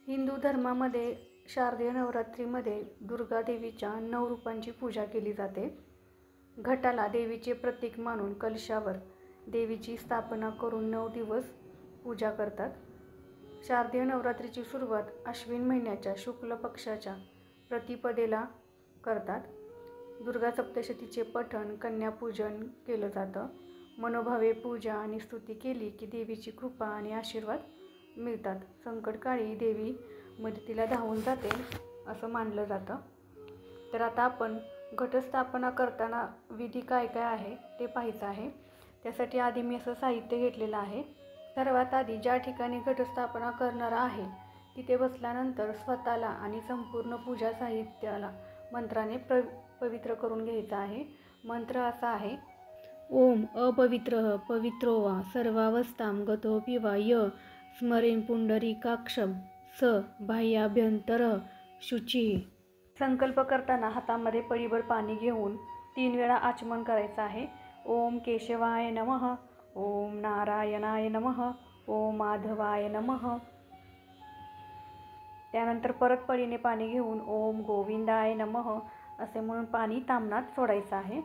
हिंदू धर्मामध्ये शारदीय नवरात्रीमध्ये दुर्गा देवीच्या 9 रूपांची पूजा केली जाते. घटाला देवीचे प्रतीक मानून कलशावर देवीची स्थापना करून 9 दिवस पूजा करतात. शारदीय नवरात्रीची सुरुवात अश्विन महिन्याच्या शुक्ल पक्षाच्या प्रतिपदेला करतात. दुर्गा सप्तशतीचे पठण, कन्यापूजन केलं जातं. मनोभावे पूजा आणि स्तुती केली की देवीची कृपा आणि आशीर्वाद मिळतात. संकटकाळी देवी मदतीला धावून जाते असं मानलं जातं. तर आता आपण घटस्थापना करताना विधी काय काय आहे ते पाहायचं आहे. त्यासाठी आधी मी असं साहित्य घेतलेलं आहे. सर्वात आधी ज्या ठिकाणी घटस्थापना करणार आहे तिथे बसल्यानंतर स्वतःला आणि संपूर्ण पूजा साहित्याला मंत्राने पवित्र करून घ्यायचं आहे. मंत्र असा आहे: ओम अपवित्रः पवित्रो वा सर्वावस्थां गतोऽपि वा य स्मरेन् पुंडरीकाक्षं स बाह्याभ्यंतरः शुचिः. संकल्प करताना हातामध्ये पळीभर पाणी घेऊन 3 वेळा आचमन करायचं आहे. ओम केशवाय नमः, ओम नारायणाय नमः, ओम माधवाय नमः. त्यानंतर परत पळीने पाणी घेऊन ओम गोविंदाय नमः असे म्हणून पाणी ताम्हणात सोडायचं आहे.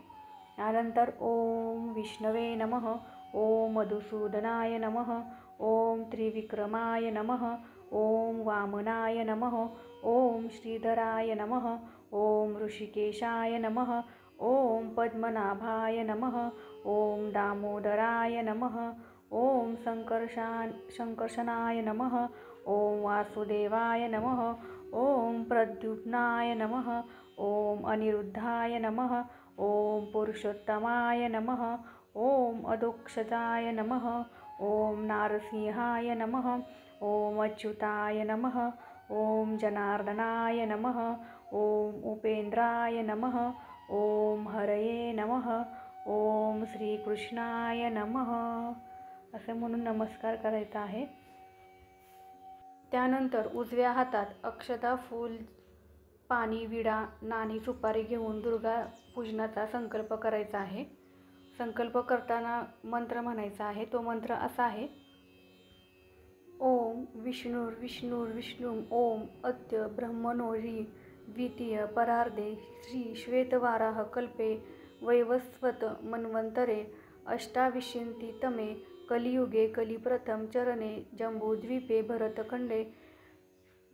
त्यानंतर ओम विष्णवे नमः, ओम मधुसूदनाय नमः, ओम त्रिविक्रमाय नमः, ओम वामनाय नमः, ओम श्रीधराय नमः, ओम ऋषिकेशाय नमः, ओम पद्मनाभाय नमः, ओम दामोदराय नमः, ओम संकर्षणाय नमः, ओम वासुदेवाय नमः, ओम प्रद्युम्नाय नमः, ओम अनिरुद्धाय नमः, ओम पुरुषोत्तमाय नमः, ओम अधोक्षजाय नमः, ओम नारसिंहाय नमः, ओम अच्युताय नमः, ओम जनार्दनाय नमः, ओम उपेंद्राय नमः, ओम हरये नमः, ओम श्रीकृष्णाय नमः असे म्हणून नमस्कार करायचा आहे. त्यानंतर उजव्या हातात अक्षता, फूल, पाणी, विडा, नाणी, सुपारी घेऊन दुर्गा पूजनाचा संकल्प करायचा आहे. संकल्प करताना मंत्र म्हणायचा आहे. तो मंत्र असा आहे: ओम विष्णुर्विष्णुर्विष्णुं ओम अद्य ब्रह्मणोरी द्वितीय परार्धे श्री श्वेतवाराह कल्पे वैवस्वत मन्वन्तरे अष्टाविंशतितमे कलियुगे कलिप्रथम चरणे जम्बूद्वीपे भरतखंडे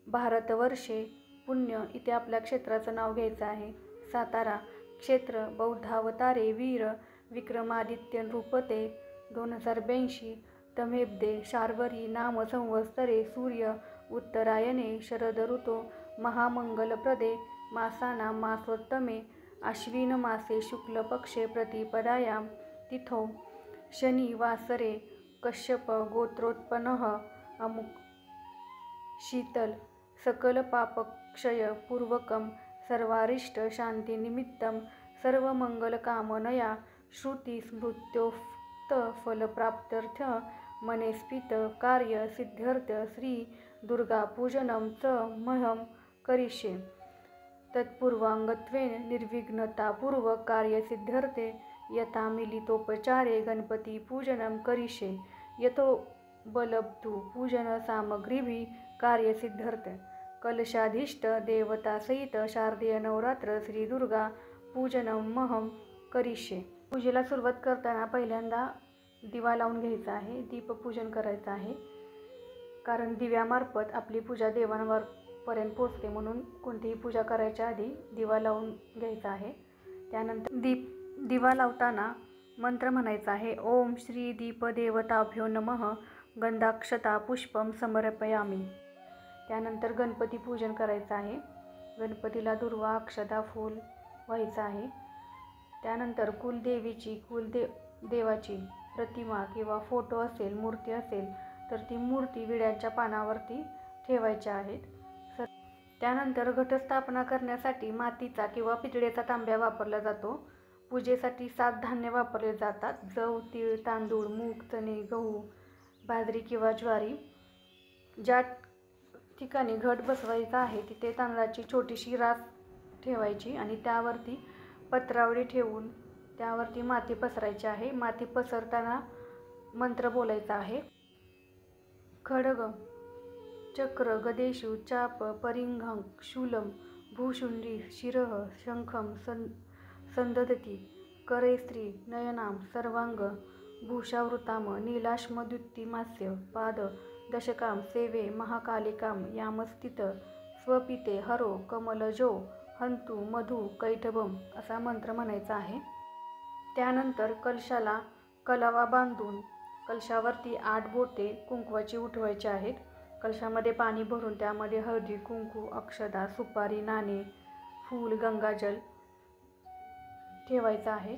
भारतवर्षे पुण्य. इथे आपल्या क्षेत्राचं नाव घ्यायचं आहे. सातारा क्षेत्र, बौद्धावतारे वीर विक्रमादित्य नृपते 2082 तमेब्दे शार्वरी नाम संवत्सरे सूर्य उत्तरायणे शरद ऋतो महामंगलप्रदे मासानां मासोत्तमे आश्विन मासे शुक्ल पक्षे प्रतिपदायां तिथौ शनि वासरे कश्यप गोत्रोत्पन्नः अमुक शीतल सकल पापक्षय पूर्वकं सर्वारिष्ट शांतिनिमित्तं सर्वमंगलकामनया श्रुती स्मृत्योक्त फलप्राप्त्यर्थ मनेस्पित कार्य सिद्ध्यर्थ श्री दुर्गा पूजनं च मह्यं करिष्ये. तत्पूर्वांगत्वेन निर्विघ्नतापूर्वक कार्यसिद्ध्यर्थे यथा मिलितोपचारे गणपती पूजनं करिष्ये. यतो बलब्धु पूजन सामग्रीभिः कार्यसिद्ध्यर्थे. कलशाधीष्ट देवतासहित शारदीय नवरात्र श्री दुर्गा पूजनं मह्यं करिष्ये. पूजेला सुरुवात करताना पहिल्यांदा दिवा लावून घ्यायचा आहे. दीपपूजन करायचं आहे. कारण दिव्यामार्फत आपली पूजा देवांपर्यंत पोचते, म्हणून कोणतीही पूजा करायच्या आधी दिवा लावून घ्यायचा आहे. त्यानंतर दिवा लावताना मंत्र म्हणायचा आहे: ओम श्री दीपदेवताभ्यो नमः गंधाक्षता पुष्पं समर्पयामि. त्यानंतर गणपती पूजन करायचं आहे. गणपतीला दुर्वा, अक्षता, फूल व्हायचं आहे. त्यानंतर देवाची प्रतिमा किंवा फोटो असेल, मूर्ती असेल तर ती मूर्ती विड्याच्या पानावरती ठेवायच्या आहेत. त्यानंतर घटस्थापना करण्यासाठी मातीचा किंवा पितळेचा तांब्या वापरला जातो. पूजेसाठी 7 धान्य वापरले जातात: जव, तीळ, तांदूळ, मूग, चणे, गहू, बाजरी किंवा ज्वारी. ज्या ठिकाणी घट बसवायचा आहे तिथे तांदळाची छोटीशी रास ठेवायची आणि त्यावरती पत्रावळी ठेवून त्यावरती माती पसरायची आहे. माती पसरताना मंत्र बोलायचा आहे: खड्ग चक्र गदेषु चाप परिघं शूलं भूशुंडी शिरः शंखं संदधती करैस्त्री नयनां सर्वांग भूषावृतां नीलाश्मद्युतिमास्य पाद दशकां सेवे महाकालिकां यामस्थित स्वपिते हरो कमलजो हंतु मधु कैटभम असा मंत्र म्हणायचा आहे. त्यानंतर कलशाला कलावा बांधून कलशावरती 8 बोटे कुंकवाची उठवायची आहेत. कलशामध्ये पाणी भरून त्यामध्ये हळदी कुंकू अक्षदा सुपारी नाणे फूल गंगाजल ठेवायचं आहे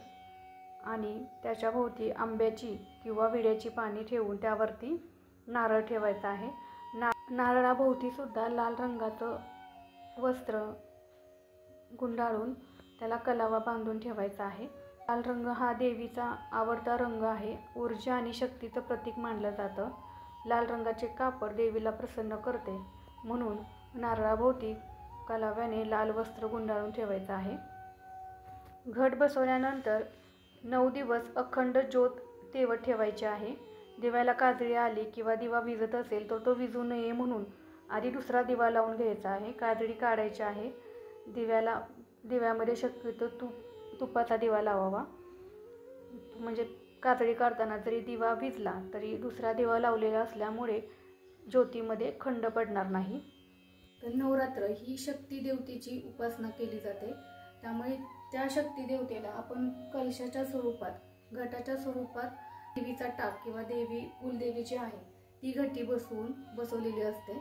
आणि त्याच्या भोवती आंब्याची किंवा विड्याची पाने ठेवून त्यावरती नारळ ठेवायचा आहे. नारळाभोवती सुद्धा लाल रंगाचं वस्त्र गुंडाळून त्याला कलावा बांधून ठेवायचा आहे. लाल रंग हा देवीचा आवडता रंग आहे. ऊर्जा आणि शक्तीचं प्रतीक मानलं जातं. लाल रंगाचे कापड देवीला प्रसन्न करते म्हणून नारळाभोवती कलाव्याने लाल वस्त्र गुंडाळून ठेवायचं आहे. घट बसवल्यानंतर 9 दिवस अखंड ज्योत तेवत ठेवायची आहे. दिव्याला काजळी आली किंवा दिवा विझत असेल तर तो विझू नये म्हणून आधी दुसरा दिवा लावून घ्यायचा आहे. काजळी काढायची आहे. दिव्यामध्ये शक्यतो तुपाचा दिवा लावावा. म्हणजे काजळी काढताना जरी दिवा विझला तरी दुसरा दिवा लावलेला असल्यामुळे ज्योतीमध्ये खंड पडणार नाही. तर नवरात्र ही शक्ती देवतेची उपासना केली जाते. त्यामुळे त्या शक्ती देवतेला आपण कलशाच्या स्वरूपात घटाच्या स्वरूपात देवीचा टाक किंवा देवी कुलदेवी जी आहे ती घटी बसवलेली असते.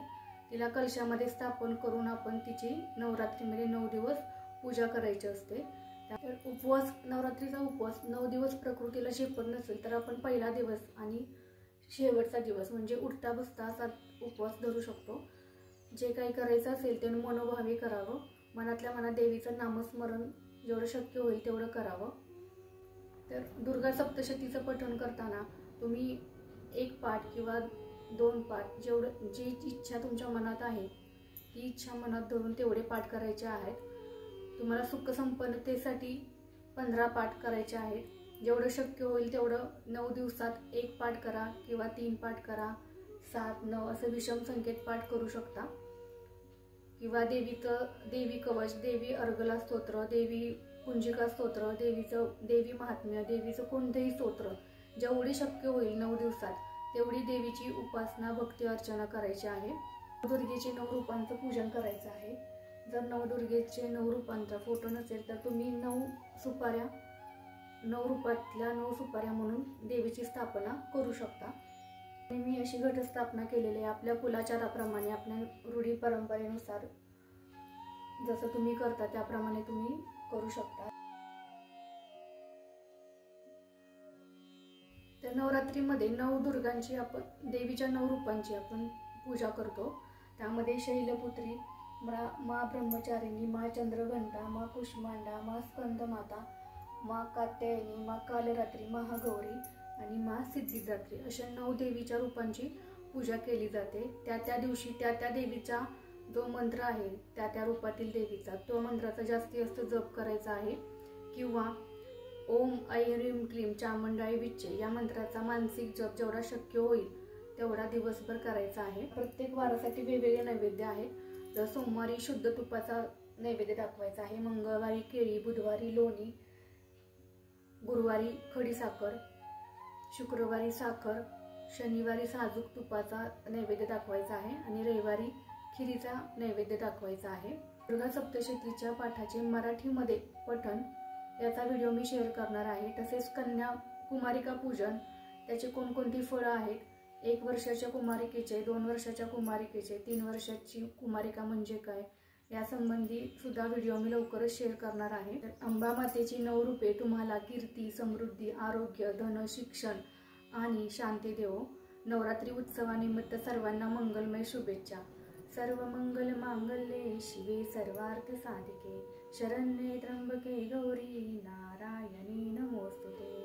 तिला कलशामध्ये स्थापन करून आपण तिची नवरात्रीमध्ये 9 दिवस पूजा करायची असते. उपवास नवरात्रीचा उपवास 9 दिवस प्रकृतीला झेपत नसेल तर आपण पहिला दिवस आणि शेवटचा दिवस म्हणजे उठता बसता असा उपवास धरू शकतो. जे काही करायचं असेल ते मनोभावे करावं. मनातल्या मनात देवीचं नामस्मरण जेवढं शक्य होईल तेवढं करावं. तर दुर्गा सप्तशतीचं पठण करताना तुम्ही 1 पाठ किंवा 2 पाठ जेवढं जी इच्छा तुमच्या मनात आहे ती इच्छा मनात धरून तेवढे पाठ करायचे आहेत. तुम्हाला सुख संपन्नतेसाठी 15 पाठ करायचे आहेत. जेवढं शक्य होईल तेवढं 9 दिवसात 1 पाठ करा किंवा 3 पाठ करा. 7, 9 असं विषम संख्येत पाठ करू शकता. किंवा देवी कवच, देवी अर्गला स्तोत्र, देवी कुंजिका स्तोत्र, देवी महात्म्य, देवीचं कोणतेही स्तोत्र जेवढी शक्य होईल 9 दिवसात तेवढी देवीची उपासना भक्ती अर्चना करायची आहे. दुर्गेचे 9 रूपांचं पूजन करायचं आहे. जर नवदुर्गेचे 9 रूपांचा फोटो नसेल तर तुम्ही 9 सुपाऱ्या 9 रूपातल्या 9 सुपाऱ्या म्हणून देवीची स्थापना करू शकता. मी अशी घटस्थापना केलेली आहे. आपल्या कुलाचाराप्रमाणे आपल्या रूढी परंपरेनुसार जसं तुम्ही करता त्याप्रमाणे तुम्ही करू शकता. तर नवरात्रीमध्ये 9 दुर्गांची आपण देवीच्या 9 रूपांची आपण पूजा करतो. त्यामध्ये शैलपुत्री, मा ब्रह्मचारिणी, मा चंद्रघंटा, मा कुष्मांडा, मा स्कंदमाता, मा कात्यायनी, मा कालरात्री, महागौरी आणि मा सिद्धिदात्री अशा 9 देवीच्या रूपांची पूजा केली जाते. त्या दिवशी त्या देवीचा जो मंत्र आहे त्या रूपातील देवीचा तो मंत्राचा जास्त जप करायचा आहे. किंवा ओम ऐं ह्रीं क्लीं चामुंडाई विच्चे या मंत्राचा मानसिक जप जेवढा शक्य होईल तेवढा दिवसभर करायचा आहे. प्रत्येक वारासाठी वेगवेगळे नैवेद्य आहेत. तर सोमवारी शुद्ध तुपाचा नैवेद्य दाखवायचा आहे. मंगळवारी केळी, बुधवारी लोणी, गुरुवारी खडीसाखर, शुक्रवारी साखर, शनिवारी साजूक तुपाचा नैवेद्य दाखवायचा आहे आणि रविवारी खिरीचा नैवेद्य दाखवायचा आहे. दुर्गा सप्तशतीच्या पाठाचे मराठीमध्ये पठण याचा व्हिडिओ मी शेअर करणार आहे. तसेच कन्या कुमारिका पूजन त्याचे कोणकोणती फळं आहेत, 1 वर्षाच्या कुमारिकेचे, 2 वर्षाच्या कुमारिकेचे, 3 वर्षाची कुमारिका म्हणजे काय यासंबंधी सुद्धा व्हिडिओ मी लवकरच शेअर करणार आहे. अंबा मातेची 9 रूपे तुम्हाला कीर्ती, समृद्धी, आरोग्य, धन, शिक्षण आणि शांती देवो. नवरात्री उत्सवानिमित्त सर्वांना मंगलमय शुभेच्छा. सर्व मंगल मांगल्ये शिवे सर्वार्थ साधिके शरण्ये त्र्यंबके गौरी नारायणी नमोस्तुते.